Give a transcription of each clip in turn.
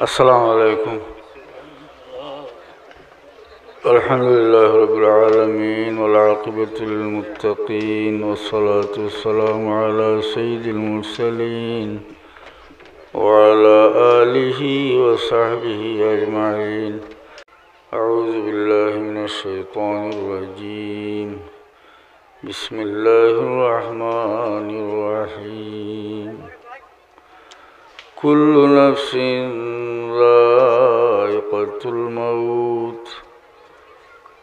अस्सलामु अलैकुम। अल्हम्दुलिल्लाहि रब्बिल आलमीन वल आक़िबतु लिल मुत्तक़ीन वस्सलातु वस्सलामु अला सय्यिदिल मुरसलीन व अला आलिहि व सहबिहि अजमाइन। अऊज़ु बिल्लाहि मिनश शैतानिर रजीम। बिस्मिल्लाहिर रहमानिर रहीम। कुल्लु नफ्सिन ज़ाइक़तुल मौत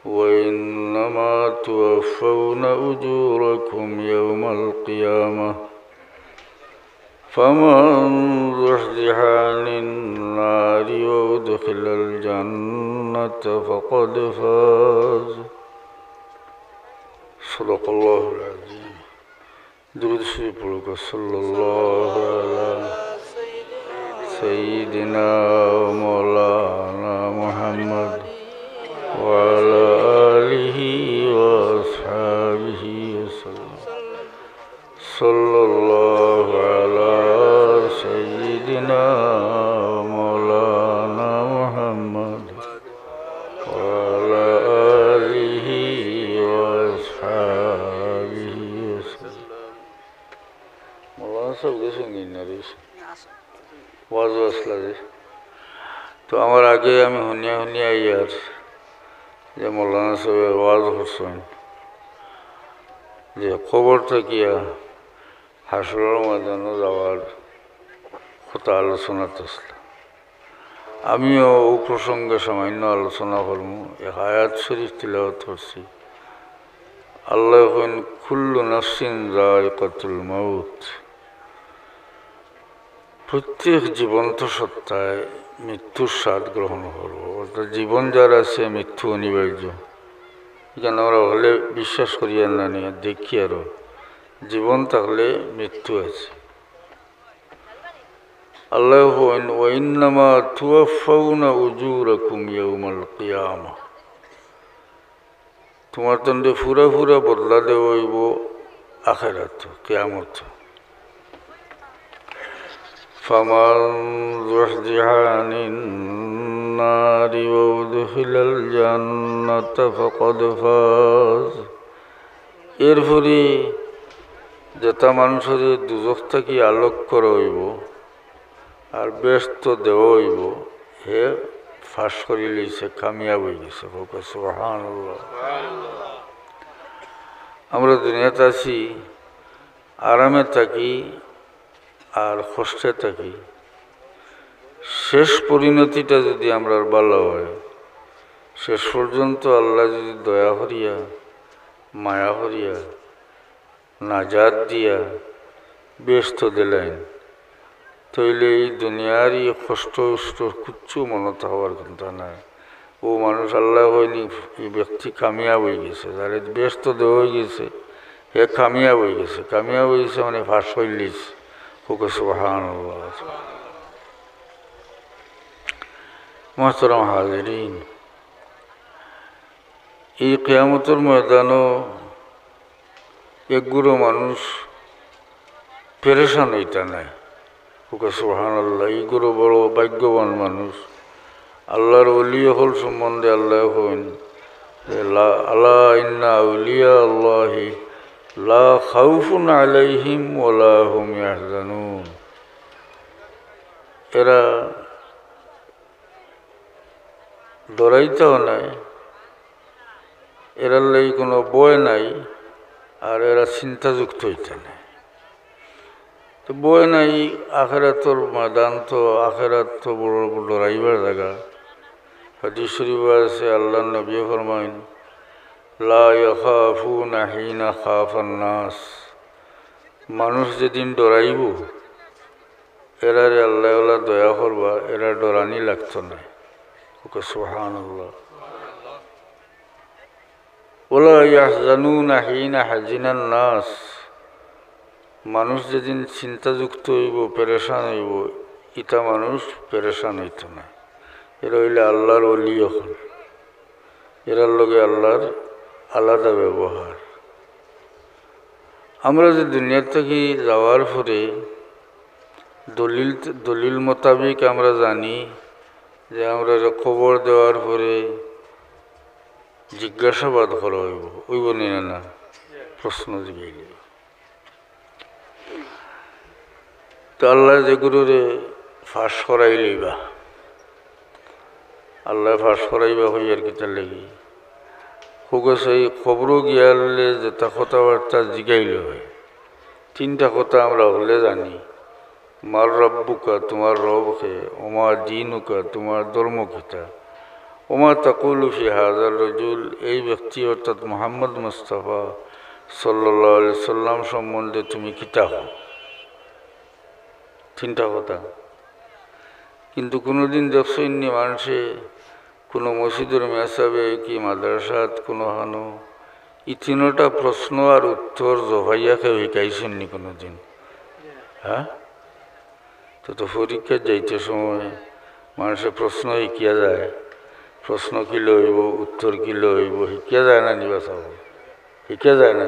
व इन्नमा तुवफ़्फ़ौना उजूरकुम यौमल क़ियामह फमन ज़ुहज़िहा अनिन नारि व उद्ख़िलल जन्नत फ़क़द फ़ाज़। सदक़ल्लाहुल अज़ीम। दुरूद शरीफ पढ़ो सल्लल्लाहु अलैहि सय्यिदिना व मौलाना मुहम्मद व अला आलिहि व अस्हाबिहि वसल्लम। सल्लल्लाहु अला सय्यिदिना व मौलाना मुहम्मद व अला आलिहि व अस्हाबिहि वसल्लम। मौलाना साहब कैसे गिनना ওয়াজ আসলা যে তো আমার আগে আমি শুনিয়া শুনিয়া ইয়ার যে মৌলানা সাহেব ওয়াজ করছেন যে খবর থাকিয়া হাসরের ময়দানে যাওয়ার কথা আলোচনা আসলে আমিও ও প্রসঙ্গে সামান্য আলোচনা করবো। এক আয়াত শরীফ তিলাওয়াত করছি। আল্লাহ কইন কুল্লু নাফসিন যায়িকাতুল মাউত। প্রত্যেক জীবন্ত সত্তায় মৃত্যুর স্বাদ গ্রহণ করবো। অর্থাৎ জীবন যার আছে মৃত্যু অনিবার্য। এখানে আমরা হলে বিশ্বাস করি আর না নিয়ে দেখি আরও জীবন থাকলে মৃত্যু আছে। আল্লাহ ওয়াইন্নামা তুওয়াফাউনা উজুরাকুম ইয়াউমাল কিয়ামা। তোমার তন্ডে ফুরা ফুরা বদলা দেওয়া হইব আখিরাত কিয়ামত। فمن زحزح عن النار وأدخل الجنة فقد فاز। এরপরে যেটা মানুষের দুজখ থাকি আলোক করা হইব আর ব্যস্ত দেওয়া হইব হে ফাঁস করি লইছে, কামিয়াব হয়ে গেছে। সুবহানাল্লাহ। আমরা দুনিয়াতে আছি, আরামে থাকি আর কষ্টে থাকি। শেষ পরিণতিটা যদি আমরা ভালো হয়, শেষ পর্যন্ত আল্লাহ যদি দয়া করিয়া মায়া করিয়া নাজাত দিয়া ব্যস্ত দিলেন, তইলে এই দুনিয়ার এই কষ্ট কিচ্ছু মনত হওয়ার কথা নাই। ও মানুষ আল্লাহ হয়নি এই ব্যক্তি কামিয়াব হয়ে গেছে, যারে ব্যস্ত দেওয়া হয়ে গেছে হে কামিয়াব হয়ে গেছে। কামিয়াব হয়ে গেছে মানে ফাঁস হইলিস। সুবহানাল্লাহ। মুহতারাম হাজিরিন, এই কিয়ামতের ময়দানও একগুলো মানুষ পেরেশান হইতা নাই। সুবহানাল্লাহ। এইগুলো বড় ভাগ্যবান মানুষ। আল্লাহর ওলি হল সম্বন্ধে আল্লাহ কইন আলা ইন্না আউলিয়া আল্লাহি লা খাউফুন আলাইহিম ওয়ালা হুম ইয়াহজানুন। এরা ডরাইতেও নাই, এরার লাগি কোনো বয় নাই, আর এরা চিন্তাযুক্ত হইতে নাই। তো বয় নাই। আখেরাতর ময়দান তো, আখেরাত তো বড় ডরাইবার জায়গা। হাদিস শরীফ আছে আল্লাহ নবী ফরমাইন লা ইয়াখাফুনা হিনা খাফান নাস। মানুষ যেদিন ডরাইব এরারে আল্লাহ দয়া করবা, এরা ডরানি লাগতো না। সুবহানাল্লাহ। ওয়ালা ইয়াহজানুনা হিনা হাজিনান নাস। মানুষ যেদিন চিন্তাযুক্ত হইব, পেরেশান হইব, ইটা মানুষ পেরেশান হইত না। এরা হইলে আল্লাহর ওলি হল। এরার লগে আল্লাহর আলাদা ব্যবহার। আমরা যে দুনিয়া থেকে যাওয়ার পরে দলিল মোতাবেক আমরা জানি যে আমরা খবর দেওয়ার পরে জিজ্ঞাসাবাদ করা হইব হইব না প্রশ্ন জিগাইলে তো আল্লাহ যেগুলোরে ফাঁস করাইলেইবা আল্লাহ ফাঁস করাইবা হইয়ার কিতার লেগে হোগছে এই খবরও গিয়ালে যেটা কথাবার্তা জিগাইলে হয় তিনটা কথা আমরা হলে জানি মার রব্বুকা তোমার রবকে ওমা দিনুকা তোমার ধর্মকিতা ওমা তাকুলু ফি হাজার রজুল এই ব্যক্তি অর্থাৎ মুহাম্মদ মুস্তাফা সাল্লাল্লাহু আলাইহি সাল্লাম সম্বন্ধে তুমি কিতা হও তিনটা কথা কিন্তু কোনোদিন দেখছইনি মানুষে কোনো মসজিদের মেসাবে কি মাদ্রাসাত কোনো হানো এই তিনটা প্রশ্ন আর উত্তর জভাইয়াকে শিকাইছেননি কোনোদিন হ্যাঁ তো পরীক্ষা যাইতে সময় মানুষের প্রশ্ন শিকিয়া যায় প্রশ্ন কি লইব উত্তর কি লইব শিকিয়া যায় না নিবা চাব শিকিয়া যায় না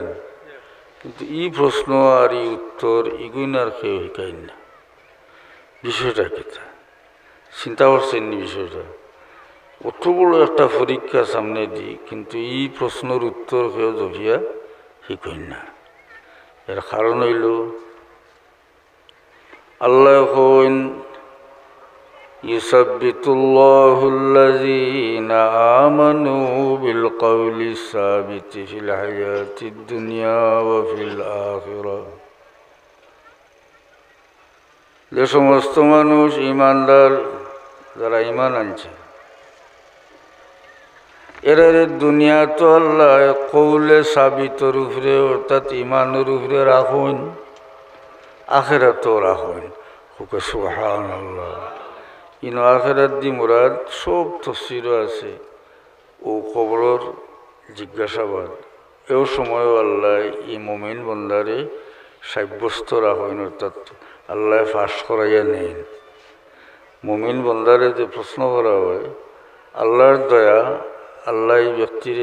কিন্তু এই প্রশ্ন আর এই উত্তর এগুলো আর কেউ শিকাই না বিষয়টা কেটা চিন্তা করছেন নি বিষয়টা অত বড় একটা পরীক্ষা সামনে দিই কিন্তু এই প্রশ্নের উত্তর কেউ জভিয়া শিকাই না এর কারণ হইল আল্লাহ কইন ইউসাব্বিতুল্লাহুল্লাযীনা আমানু বিল কওলি সাবিতি ফিল হায়াতিদ দুনিয়া ওয়া ফিল আখিরাহ যে সমস্ত মানুষ ঈমানদার যারা ঈমান আনছে এরা দুনিয়া তো আল্লাহ কওলে সাবিতর উপরে অর্থাৎ ঈমানের উপরে রাখুন আখিরাতও রাখুন হুকে সুবহানাল্লাহ ইন আখিরাত দি মুরাদ সব তফসির আছে ও খবরের জিজ্ঞাসাবাদ এও সময় আল্লাহ ই মুমিন বন্দারে সাব্যস্ত রাখেন অর্থাৎ আল্লাহ ফাঁস করাইয়া নেন মুমিন বন্দারে যে প্রশ্ন করা হয় আল্লাহর দয়া আল্লাহ এই ব্যক্তির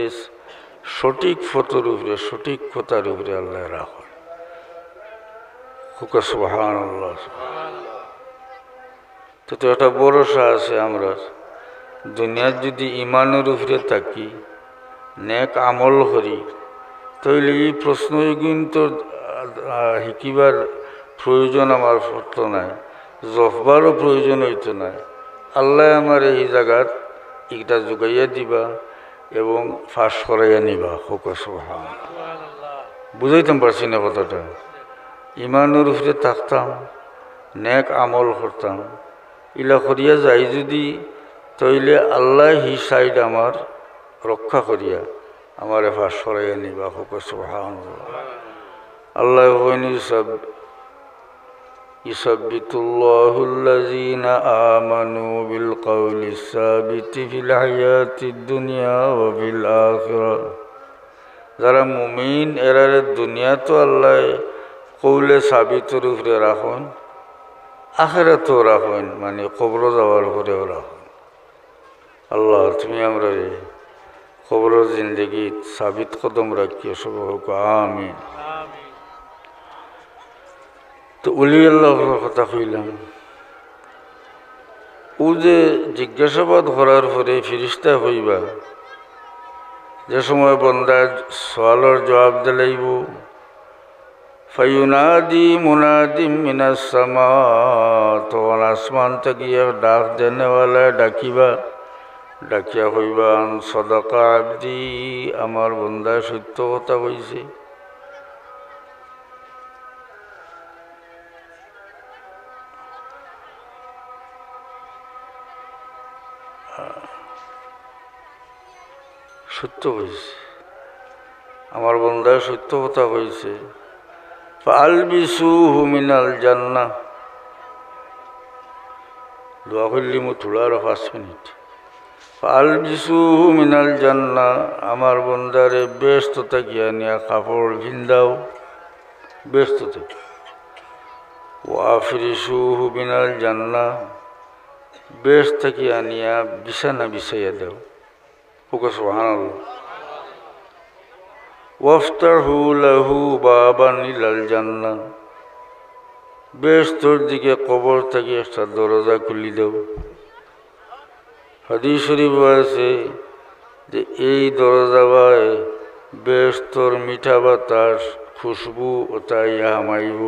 সঠিক ফটোর উপরে সঠিক কথার উপরে আল্লাহ রাখেন হুকা সুবহানাল্লাহ তো একটা ভরসা আছে আমরা দুনিয়ার যদি ইমানের উপরে থাকি নেক আমল করি তাহলে এই প্রশ্ন কিন্তু শিকিবার প্রয়োজন আমার পড়তো নাই জফবারও প্রয়োজন হইতো না আল্লাহ আমার এই জায়গাত এটা যোগাইয়া দিবা এবং ফাঁস করাইয়া নিবা হুকা সুবহানাল্লাহ বুঝাইতাম পারছি না কথাটা ইমানের উপরে থাকতাম নেক আমল করতাম ইলা করিয়া যাই যদি তইলে আল্লাহ হি সাইড আমার রক্ষা করিয়া আমার ফাঁস করাইয়া নিবা হুকা সুবহানাল্লাহ আল্লাহ কইনি সব ইউসাব্বিতুল্লাহুল্লাযীনা আমানু বিল কওলি সাবিতি ফিল হায়াতিদ দুনিয়া ওয়া ফিল আখিরাহ যারা মুমিন এরার দুনিয়া তো আল্লাহ কৌলে সাবিতর উপরে রাখুন আখিরাতও রাখুন মানে কবর যাওয়ার উপরেও রাখুন আল্লাহ তুমি আমরা কবরের জিন্দগি সাবিত কদম রাখিও সব হোক আমিন তো উলি আল্লাহর কথা কইলাম ও যে জিজ্ঞাসাবাদ করার পরে ফিরিস্তা হইবা যে সময় বন্দার সওয়ালের জবাব দিলাইব ফায়ুনাদি মুনাদিম মিনাস সামা তখন আসমান থেকে ডাক দেনেওয়ালা ডাকিবা ডাকিয়া কইবা সদাকা আবদি আমার বন্দায় সত্য কথা কইছে সত্য কইছে আমার বন্দায় সত্য কথা কইছে ফালবিসুহু মিনাল জান্নাহ দোয়া করলি মো থোড়া আর 5 মিনিট ফালবিসুহু মিনাল জান্নাহ আমার বন্দারে ব্যস্ত থাকিয়া নিয়া কাপড় ভিন্দাও ব্যস্ত থাকি ওয়াফরিসুহু মিনাল জান্নাহ ব্যস্ত থাকিয়া নিয়া বিছানা বিছাইয়া দাও হুকা সুবহানাল্লাহ ওয়াফতাহু লাহু বাবান ইলাল জান্নাহ বেহেশতের দিকে কবর থেকে একটা দরজা খুলি দাও হাদিস শরীফ আছে যে এই দরজায় বেস্তর মিঠা বাতাস খুশবু ওতাইয়া হামাইব,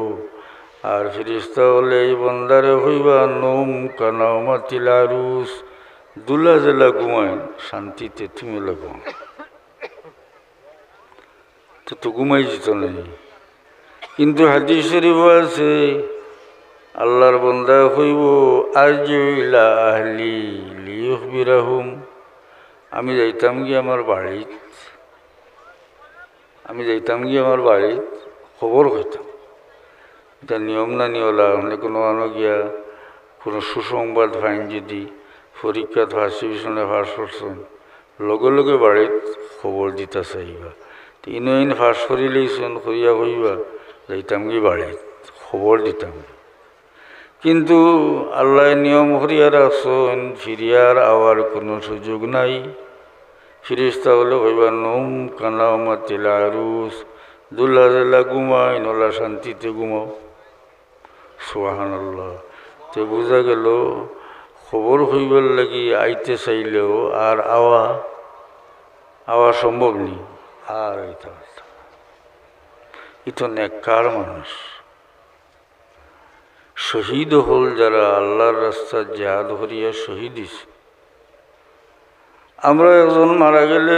আর ফিরিস্তা হলে এই বন্দারে হইবা নোম কানামাতিল আরুস, দুলা জেলা ঘুমায় শান্তিতে তুমি লাগো তো ঘুমাই যেত নেই। কিন্তু হাদিস শরীফ আছে আল্লাহর বন্দা হইব আরজিউলা আহলি লিয়ুখবিরাহুম, আমি যাইতাম গিয়ে আমার বাড়িত, আমার বাড়িত খবর হইতাম। এটা নিয়ম না নিয়লা মানে কোনো গিয়া কোনো সুসংবাদ ফাইন যদি পরীক্ষাত ফার্স্ট ডিভিশনে ফার্স্ট করছেন লগে লগে বাড়িত খবর দিতে চাইবা। ইন ফার্স্ট করিলেইছেন করিয়া কইবা যাইতাম গিয়ে বাড়িত খবর দিতাম। কিন্তু আল্লাহ নিয়ম করিয়া রাখছেন ফিরিয়ার আওয়ার কোনো সুযোগ নাই। ফিরিস্তা হলে কইবা নোম কানামাতিল আরুস, দুল্লা জেলা ঘুমাই নলা শান্তিতে ঘুমাও। সুবহানাল্লাহ। তো বোঝা গেল খবর হইবার লাগি আইতে চাইলেও আর আওয়া সম্ভব নেই। আর এটা নেককার মানুষ শহীদ হল যারা আল্লাহর রাস্তায় জিহাদ করিয়া শহীদ হইছে। আমরা একজন মারা গেলে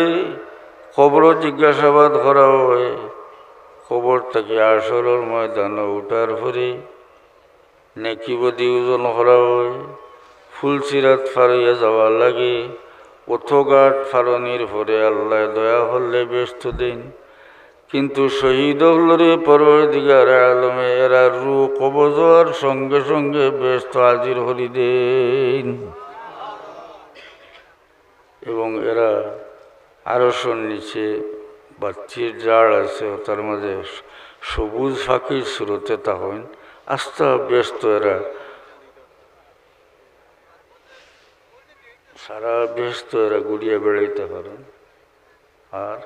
খবরও জিজ্ঞাসাবাদ করা হয়, খবর থেকে আসরের ময়দানে উঠার পরে নেকিবদি ওজন করা হয়, ফুলসিরাত ফারিয়া যাওয়া লাগে, পথঘাট ফারনির পরে আল্লাহ দয়া হলে ব্যস্ত দিন। কিন্তু শহীদ হলরে পরবর্তীকার আলমে এরা রু কবজ হওয়ার সঙ্গে সঙ্গে ব্যস্ত হাজির হরি দেন, এবং এরা আরশের নিচে বাচ্চির জাড় আছে তার মাঝে সবুজ ফাঁকির স্রোতে তখন আস্তে ব্যস্ত এরা সারা ব্যস্ত এরা গুড়িয়ে বেড়াইতে পারেন আর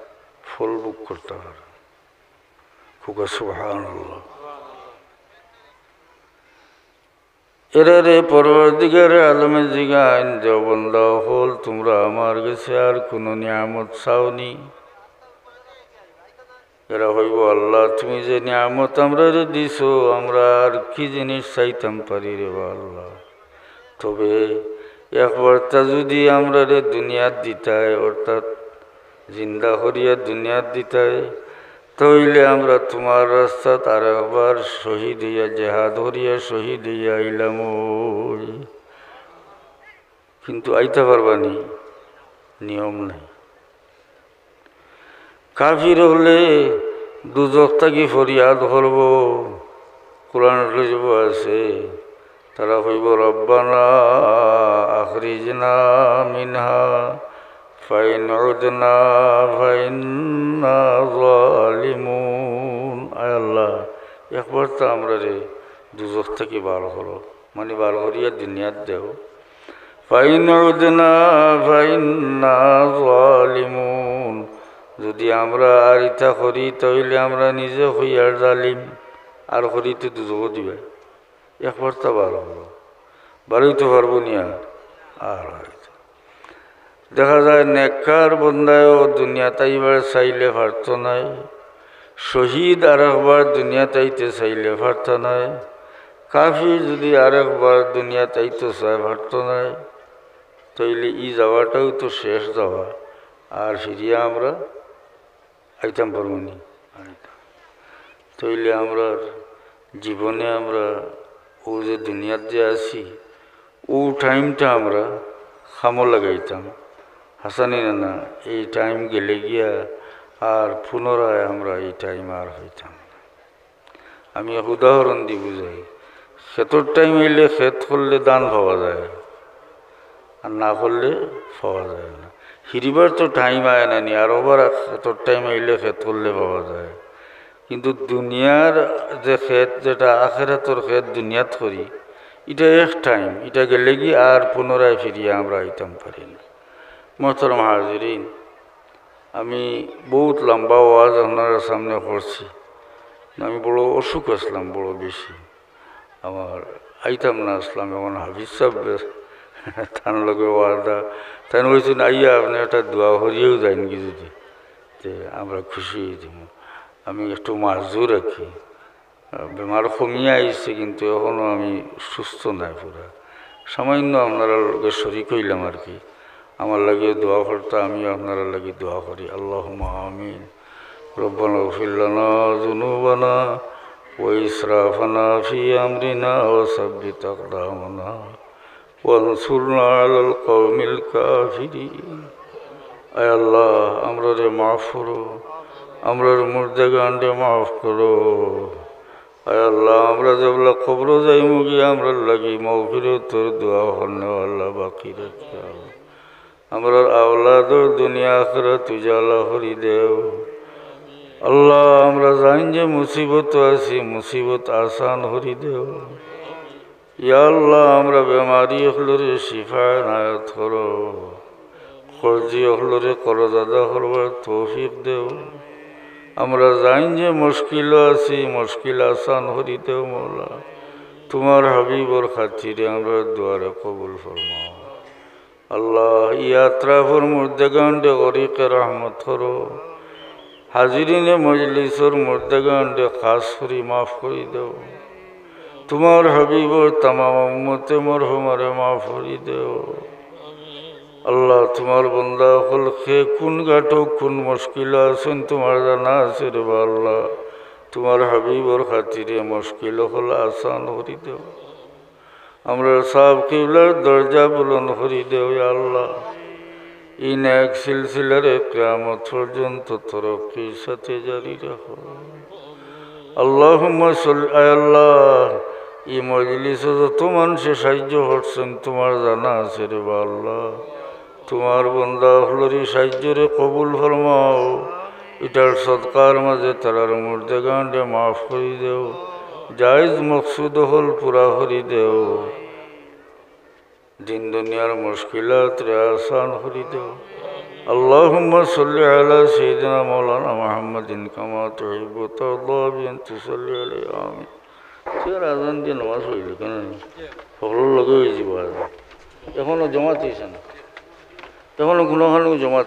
ফল বুক করতে পারেন। খুব সুবহানাল্লাহ। এরারে পরবর্তীকার আলমে জিগান যে বন্দা হল তোমরা আমার কাছে আর কোনো নিয়ামত চাওনি। এরা হইব আল্লাহ তুমি যে নিয়ামত আমরা রে দিছ আমরা আর কি জিনিস চাইতাম পারি রে আল্লাহ। তবে একবারটা যদি আমরা রে দুনিয়াত দিতাই, অর্থাৎ জিন্দা হরিয়া দুনিয়াত দিতাই, তাইলে আমরা তোমার রাস্তাত আর একবার শহীদ হইয়া জেহাদ হরিয়া শহীদ হইয়া আইলাম। কিন্তু আইতে পারবানি, নিয়ম নাই। কাফির হলে দুজক থাকি ফরিয়াদ করব, কোরআন আছে তারা হইব রব্বানা আখরিজনা মিনহা ফাইন উদনা ফাইন্না যালিমুন। আয় আল্লাহ একবার তো আমরা রে দুজক থেকে বার করো, মানে বার করিয়া দুনিয়াত দেও। ফাইন উদনা ফাইন্না যালিমুন, যদি আমরা আর ইটা করি তাহলে আমরা নিজে হইয়ার জালিম, আর করিতে দুজক দিবে। একবার তো বার হলো, বারইতে পারবো নি আর দেখা যায় নেককার বন্দায়ও দুনিয়া তাইবার চাইলে পারত নাই, শহীদ আর একবার দুনিয়া তাইতে চাইলে পারত নাই, কাফির যদি আর একবার দুনিয়া তাইতে চায় পারত নাই। তাইলে ই যাওয়াটাও তো শেষ যাওয়া, আর ফিরিয়া আমরা আইতাম পারবো নি। তাইলে আমরা জীবনে আমরা ও যে দুনিয়াত যে আছি ও টাইমটা আমরা খামো লাগাইতাম, হাসানি না এই টাইম গেলে গিয়া আর পুনরায় আমরা এই টাইম আর হইতাম। আমি এক উদাহরণ দি বুঝাই, ক্ষেতর টাইম এলে ক্ষেত করলে দান পাওয়া যায়, আর না করলে পাওয়া যায় না। হিরিবার তো টাইম আয় না নি, আর ওবার ক্ষেতর টাইম এলে ক্ষেত করলে পাওয়া যায়। কিন্তু দুনিয়ার যে ক্ষেত, যেটা আখেরাতর ক্ষেত দুনিয়াত করি, এটা এক টাইম, এটা গেলে কি আর পুনরায় ফিরিয়ে আমরা আইতাম পারি না। মোহতারাম হাজিরিন, আমি বহুত লম্বা ওয়াজ আপনার সামনে করছি। আমি বড় অসুখ আসলাম, বড় বেশি, আমার আইতাম না আসলাম। এখন হাফিজ সাহেব তার লগে ওয়াদা তাই বলছেন আইয়া আপনি একটা দোয়া হরিয়েও যান কি যদি যে আমরা খুশি হয়ে যাব। আমি একটু মাজুর রাখি, বেমার কমিয়ে আইছে কিন্তু এখনও আমি সুস্থ নাই পুরা, সামান্য আপনারা লগে শরিক হইলাম আর কি। আমার লাগে দোয়া করতে আমি আপনারা লাগে দোয়া করি। আল্লাহুম্মা আমিন। রব্বানা ইগফির লানা যুনুবানা ওয়া ইসরাফানা ফি আমরিনা ওয়া সাব্বিত আকদামানা ওয়ানসুরনা আলাল কওমিল কাফিরিন। আয় আল্লাহ আমরারে মাফ করো, আমরার মুর্দাগানরে মাফ করো। আয় আল্লাহ আমরা যেগুলা কবর যাইমু গিয়ে আমরা লাগি মাগফিরাতের দোয়া করনে আল্লাহ বাকি রাখি। আমরা আওলাদর দুনিয়া আখিরাত উজালা করি দেও আল্লাহ। আমরা জানি যে মুসিবত আছি, মুসিবত আসান করি দেও ইয়া আল্লাহ। আমরা বেমারি হলরে শিফা নায়াত করো, কর্জি হলরে করজাদা করবার তৌফিক দেও। আমরা জানি যে মুশকিল আছি, মুশকিল আসান করি দেও মৌলা। তোমার হাবিবর খাতিরে আমরা দুয়ারে কবুল ফরমাও আল্লাহ। ইয়াত্রাফর মুর্দাগান্ডে গরিকে রহমত করো, হাজিরিনে মজলিসর মুর্দাগান্ডে খাস করি মাফ করি দেও। তোমার হাবিবর তামাম উম্মতে মরহুমারে মাফ করি দেও আল্লাহ। তোমার বন্দা হল খে কোন গাটো কোন মুশকিল আছেন তোমার জানা আছে রে আল্লাহ। তোমার হাবিবর খাতিরে মুশকিল হল আসান করি দেও। আমরা সব কিবলার দরজা বুলন্দ করি দেও আল্লাহ। ইন এক সিলসিলারে কিয়ামত পর্যন্ত তরক্কির সাথে জারি রাখো আল্লাহুম্মা সাল্লি আল্লাহ। এই মজলিসে যত মানুষে সাহায্য করছেন তোমার জানা আছে রে আল্লাহ। তোমার বন্দা হলরি সাহায্যরে কবুল ফরমাও। এটার সৎকার মাঝে তারার মুর্দাগান্ডে মাফ করি দেও, জায়েজ মকসুদ হল পুরা করি দেও। দিন দুনিয়ার মুশকিলাত রে আসান করি দেও। আল্লাহুম্মা সাল্লি আলা সাইয়্যিদিনা মাওলানা মুহাম্মাদিন কামা তুহিব্বু ওয়া তারদা বিআন তুসাল্লি আলাইহি। আমিন। সে আজান দিয়ে নামাজ পড়িল কেন সকলের লগে হয়ে যাব। এখনো জমাত হয়েছে না, এখনো গুণাখানো জমাত